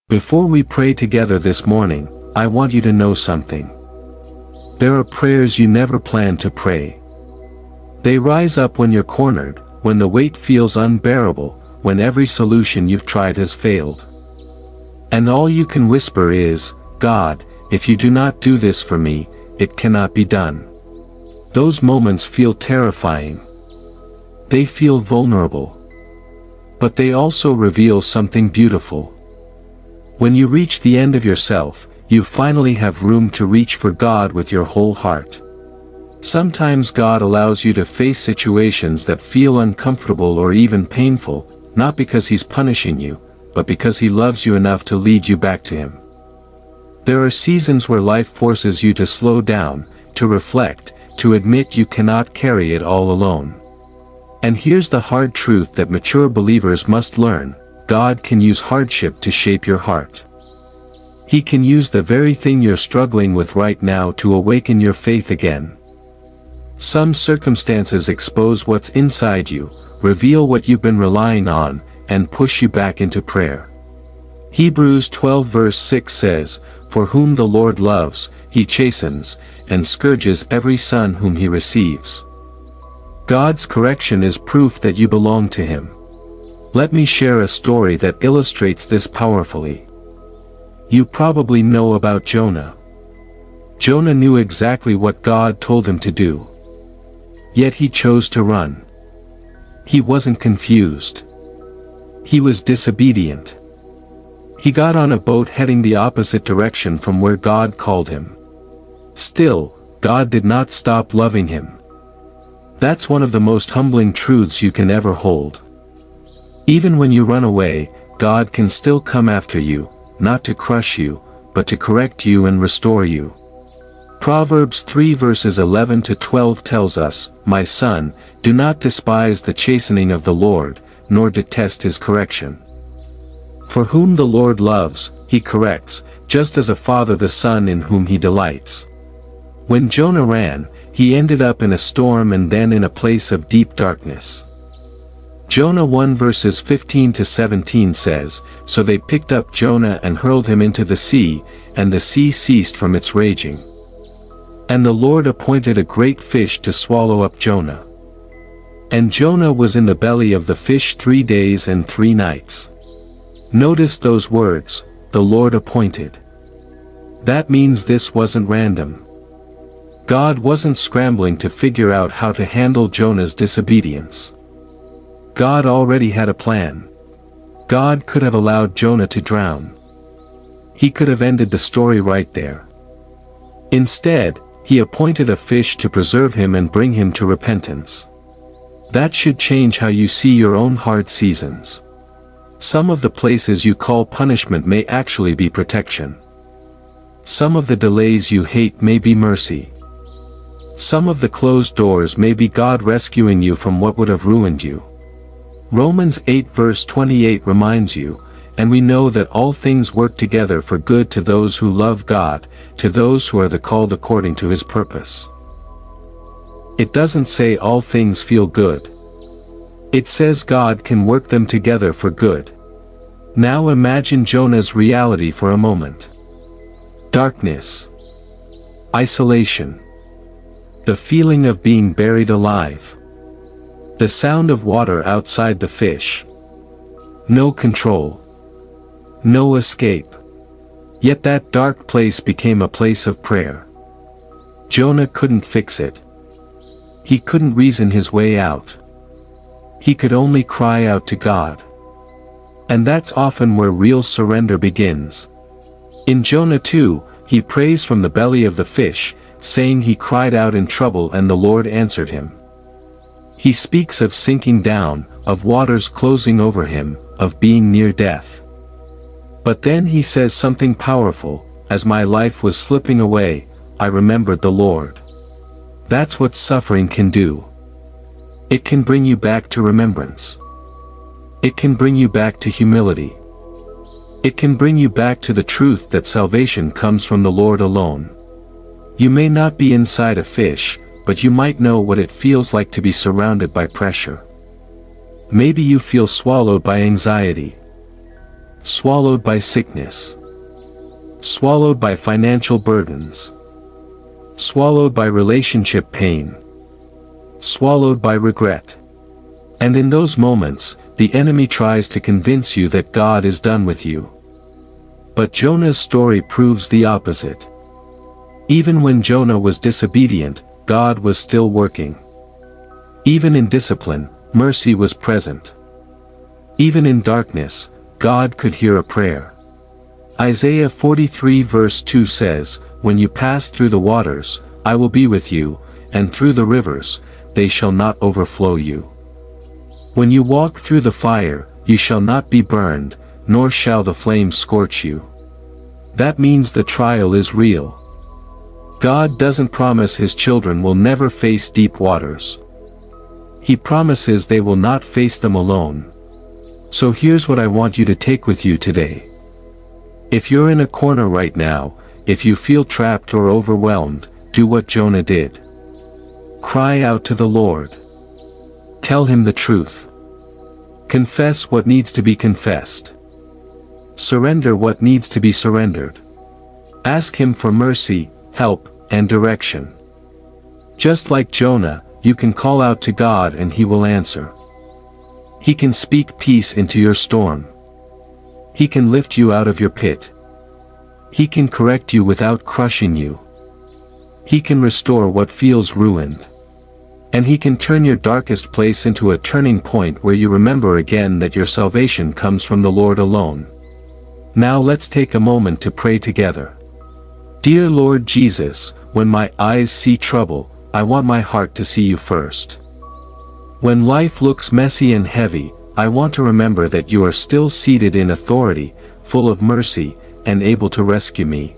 Before we pray together this morning, I want you to know something. There are prayers you never planned to pray. They rise up when you're cornered, when the weight feels unbearable, when every solution you've tried has failed. And all you can whisper is, God, if you do not do this for me, it cannot be done. Those moments feel terrifying. They feel vulnerable. But they also reveal something beautiful. When you reach the end of yourself, you finally have room to reach for God with your whole heart. Sometimes God allows you to face situations that feel uncomfortable or even painful, not because He's punishing you, but because He loves you enough to lead you back to Him. There are seasons where life forces you to slow down, to reflect, to admit you cannot carry it all alone. And here's the hard truth that mature believers must learn: God can use hardship to shape your heart. He can use the very thing you're struggling with right now to awaken your faith again. Some circumstances expose what's inside you, reveal what you've been relying on, and push you back into prayer. Hebrews 12 verse 6 says, "For whom the Lord loves, He chastens, and scourges every son whom He receives." God's correction is proof that you belong to Him. Let me share a story that illustrates this powerfully. You probably know about Jonah. Jonah knew exactly what God told him to do. Yet he chose to run. He wasn't confused. He was disobedient. He got on a boat heading the opposite direction from where God called him. Still, God did not stop loving him. That's one of the most humbling truths you can ever hold. Even when you run away, God can still come after you, not to crush you, but to correct you and restore you. Proverbs 3 verses 11 to 12 tells us, "My son, do not despise the chastening of the Lord, nor detest His correction. For whom the Lord loves, He corrects, just as a father the son in whom He delights." When Jonah ran, he ended up in a storm and then in a place of deep darkness. Jonah 1 verses 15 to 17 says, "So they picked up Jonah and hurled him into the sea, and the sea ceased from its raging. And the Lord appointed a great fish to swallow up Jonah. And Jonah was in the belly of the fish 3 days and 3 nights. Notice those words, the Lord appointed. That means this wasn't random. God wasn't scrambling to figure out how to handle Jonah's disobedience. God already had a plan. God could have allowed Jonah to drown. He could have ended the story right there. Instead, He appointed a fish to preserve him and bring him to repentance. That should change how you see your own hard seasons. Some of the places you call punishment may actually be protection. Some of the delays you hate may be mercy. Some of the closed doors may be God rescuing you from what would have ruined you. Romans 8 verse 28 reminds you, "And we know that all things work together for good to those who love God, to those who are the called according to His purpose." It doesn't say all things feel good. It says God can work them together for good. Now imagine Jonah's reality for a moment. Darkness. Isolation. The feeling of being buried alive. The sound of water outside the fish. No control. No escape. Yet that dark place became a place of prayer. Jonah couldn't fix it. He couldn't reason his way out. He could only cry out to God. And that's often where real surrender begins. In Jonah 2, he prays from the belly of the fish, saying he cried out in trouble and the Lord answered him. He speaks of sinking down, of waters closing over him, of being near death. But then he says something powerful, "As my life was slipping away, I remembered the Lord." That's what suffering can do. It can bring you back to remembrance. It can bring you back to humility. It can bring you back to the truth that salvation comes from the Lord alone. You may not be inside a fish, but you might know what it feels like to be surrounded by pressure. Maybe you feel swallowed by anxiety. swallowed by sickness, swallowed by financial burdens, swallowed by relationship pain, swallowed by regret. And in those moments, the enemy tries to convince you that God is done with you. But Jonah's story proves the opposite. Even when Jonah was disobedient, God was still working. Even in discipline, mercy was present. Even in darkness, God could hear a prayer. Isaiah 43 verse 2 says, "When you pass through the waters, I will be with you, and through the rivers, they shall not overflow you. When you walk through the fire, you shall not be burned, nor shall the flames scorch you." That means the trial is real. God doesn't promise His children will never face deep waters. He promises they will not face them alone. So here's what I want you to take with you today. If you're in a corner right now, if you feel trapped or overwhelmed, do what Jonah did. Cry out to the Lord. Tell Him the truth. Confess what needs to be confessed. Surrender what needs to be surrendered. Ask Him for mercy, help, and direction. Just like Jonah, you can call out to God and He will answer. He can speak peace into your storm. He can lift you out of your pit. He can correct you without crushing you. He can restore what feels ruined. And He can turn your darkest place into a turning point where you remember again that your salvation comes from the Lord alone. Now let's take a moment to pray together. Dear Lord Jesus, when my eyes see trouble, I want my heart to see You first. When life looks messy and heavy, I want to remember that You are still seated in authority, full of mercy, and able to rescue me.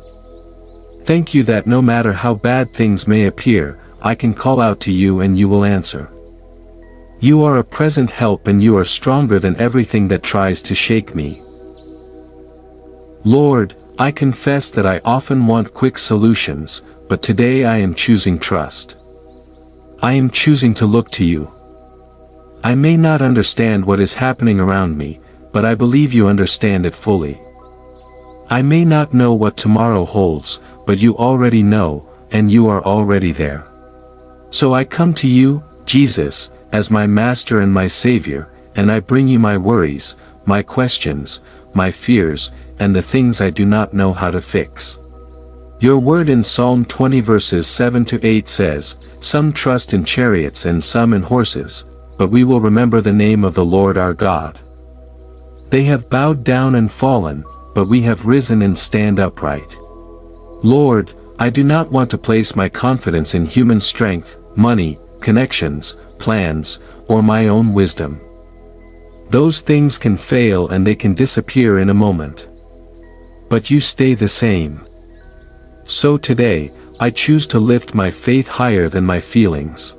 Thank You that no matter how bad things may appear, I can call out to You and You will answer. You are a present help and You are stronger than everything that tries to shake me. Lord, I confess that I often want quick solutions, but today I am choosing trust. I am choosing to look to You. I may not understand what is happening around me, but I believe You understand it fully. I may not know what tomorrow holds, but You already know, and You are already there. So I come to You, Jesus, as my Master and my Savior, and I bring You my worries, my questions, my fears, and the things I do not know how to fix. Your word in Psalm 20 verses 7 to 8 says, "Some trust in chariots and some in horses, but we will remember the name of the Lord our God. They have bowed down and fallen, but we have risen and stand upright." Lord, I do not want to place my confidence in human strength, money, connections, plans, or my own wisdom. Those things can fail and they can disappear in a moment. But You stay the same. So today, I choose to lift my faith higher than my feelings.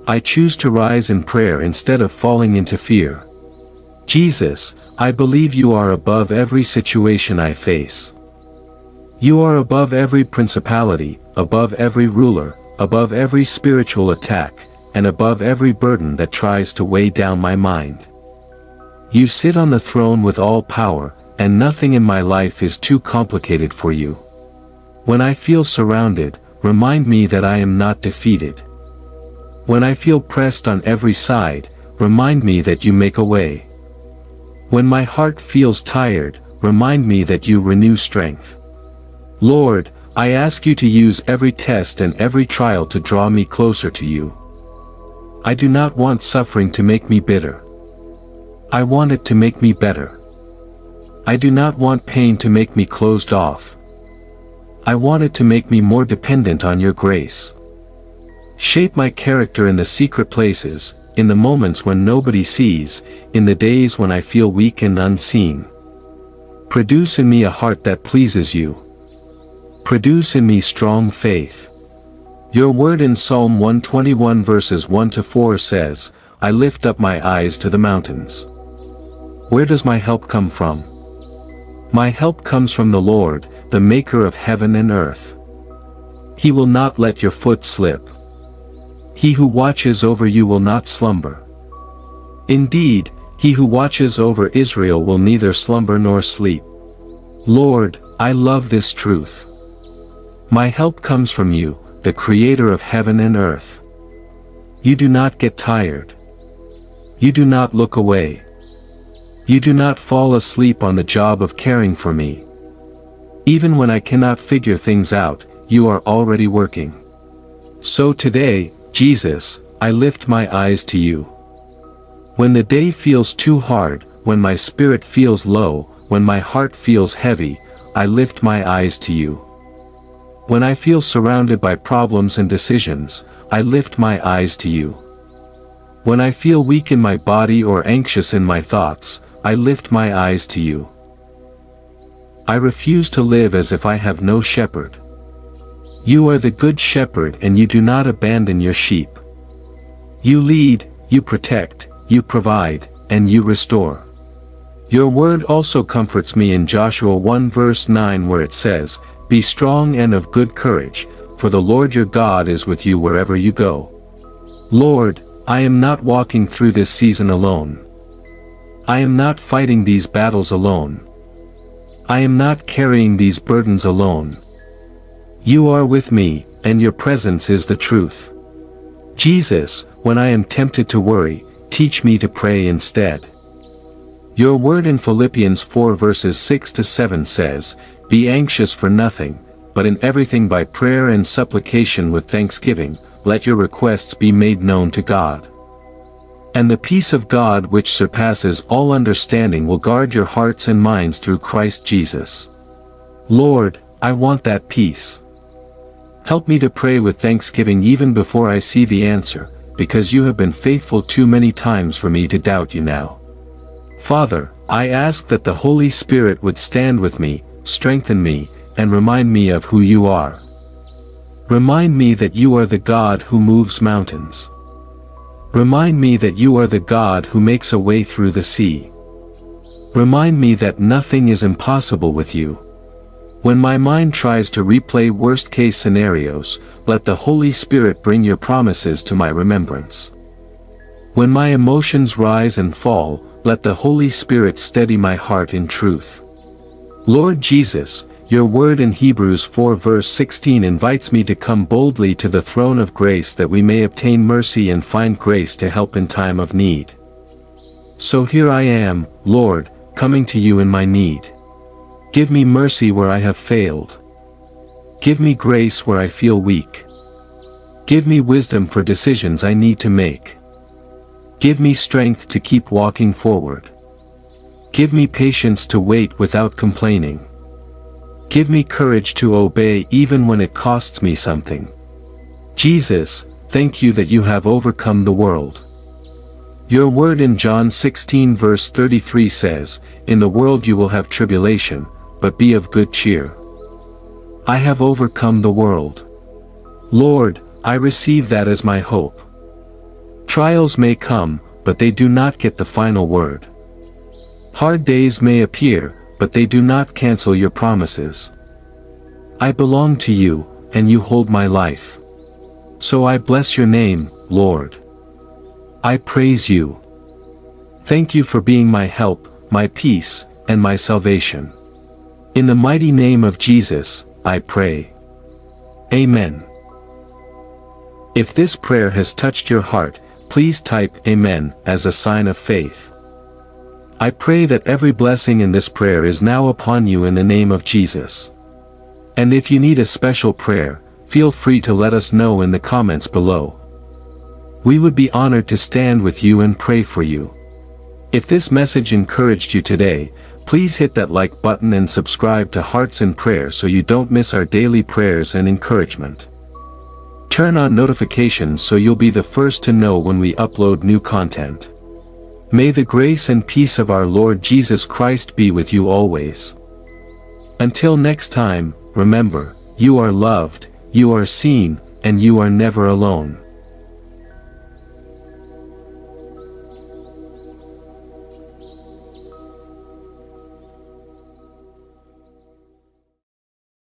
I choose to rise in prayer instead of falling into fear. Jesus, I believe You are above every situation I face. You are above every principality, above every ruler, above every spiritual attack, and above every burden that tries to weigh down my mind. You sit on the throne with all power, and nothing in my life is too complicated for You. When I feel surrounded, remind me that I am not defeated. When I feel pressed on every side, remind me that You make a way. When my heart feels tired, remind me that You renew strength. Lord, I ask You to use every test and every trial to draw me closer to You. I do not want suffering to make me bitter. I want it to make me better. I do not want pain to make me closed off. I want it to make me more dependent on Your grace. Shape my character in the secret places, in the moments when nobody sees, in the days when I feel weak and unseen. Produce in me a heart that pleases You. Produce in me strong faith. Your word in Psalm 121 verses 1 to 4 says, "I lift up my eyes to the mountains. Where does my help come from? My help comes from the Lord, the maker of heaven and earth. He will not let your foot slip. He who watches over you will not slumber. Indeed, He who watches over Israel will neither slumber nor sleep. Lord, I love this truth. My help comes from you, the Creator of heaven and earth. You do not get tired. You do not look away. You do not fall asleep on the job of caring for me. Even when I cannot figure things out, you are already working. So today, Jesus, I lift my eyes to you. When the day feels too hard, when my spirit feels low, when my heart feels heavy, I lift my eyes to you. When I feel surrounded by problems and decisions, I lift my eyes to you. When I feel weak in my body or anxious in my thoughts, I lift my eyes to you. I refuse to live as if I have no shepherd. You are the good shepherd and you do not abandon your sheep. You lead, you protect, you provide, and you restore. Your word also comforts me in Joshua 1 verse 9 where it says, "Be strong and of good courage, for the Lord your God is with you wherever you go." Lord, I am not walking through this season alone. I am not fighting these battles alone. I am not carrying these burdens alone. You are with me, and your presence is the truth. Jesus, when I am tempted to worry, teach me to pray instead. Your word in Philippians 4 verses 6 to 7 says, "Be anxious for nothing, but in everything by prayer and supplication with thanksgiving, let your requests be made known to God. And the peace of God which surpasses all understanding will guard your hearts and minds through Christ Jesus." Lord, I want that peace. Help me to pray with thanksgiving even before I see the answer, because you have been faithful too many times for me to doubt you now. Father, I ask that the Holy Spirit would stand with me, strengthen me, and remind me of who you are. Remind me that you are the God who moves mountains. Remind me that you are the God who makes a way through the sea. Remind me that nothing is impossible with you. When my mind tries to replay worst-case scenarios, let the Holy Spirit bring your promises to my remembrance. When my emotions rise and fall, let the Holy Spirit steady my heart in truth. Lord Jesus, your word in Hebrews 4 verse 16 invites me to come boldly to the throne of grace that we may obtain mercy and find grace to help in time of need. So here I am, Lord, coming to you in my need. Give me mercy where I have failed. Give me grace where I feel weak. Give me wisdom for decisions I need to make. Give me strength to keep walking forward. Give me patience to wait without complaining. Give me courage to obey even when it costs me something. Jesus, thank you that you have overcome the world. Your word in John 16 verse 33 says, "In the world you will have tribulation, but be of good cheer. I have overcome the world." Lord, I receive that as my hope. Trials may come, but they do not get the final word. Hard days may appear, but they do not cancel your promises. I belong to you, and you hold my life. So I bless your name, Lord. I praise you. Thank you for being my help, my peace, and my salvation. In the mighty name of Jesus, I pray. Amen. If this prayer has touched your heart, please type Amen as a sign of faith. I pray that every blessing in this prayer is now upon you in the name of Jesus. And if you need a special prayer, feel free to let us know in the comments below. We would be honored to stand with you and pray for you. If this message encouraged you today, please hit that like button and subscribe to Hearts in Prayer so you don't miss our daily prayers and encouragement. Turn on notifications so you'll be the first to know when we upload new content. May the grace and peace of our Lord Jesus Christ be with you always. Until next time, remember, you are loved, you are seen, and you are never alone.